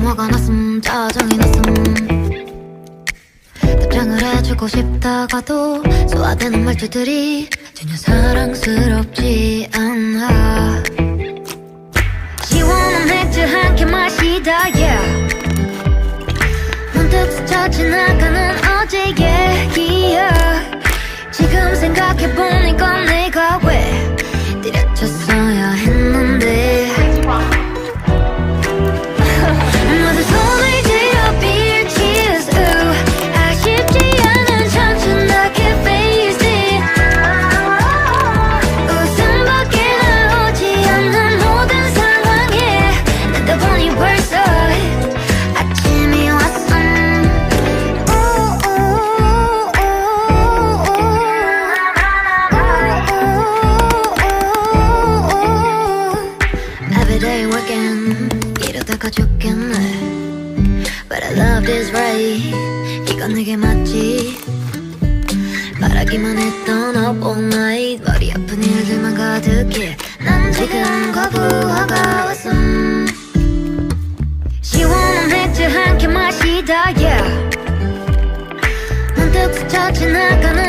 화가 났음 짜증이 났음 답장을 해주고 싶다가도 소화되는 말투들이 전혀 사랑스럽지 않아. 시원한 맥주 한 캔 마시다 yeah. 문득 스쳐 지나가는 어제 얘기야. 지금 생각해보니까 내가 왜 때려쳤어야 했는데 모두 손을 들어 beer cheers 아쉽지 않은 청춘하게 face it 웃음밖에 나오지 않는 모든 상황에 난다 보니 벌써 아침이 왔어. Everyday working 이러다가 죽겠네 But I love this right 이건 내게 맞지. 바라기만 했던 up all night 머리 아픈 일들만 가득해. 난 지금 거부하가 왔음. 시원한 맥주 한 캔 마시다 yeah. 문득 스쳐 지나가는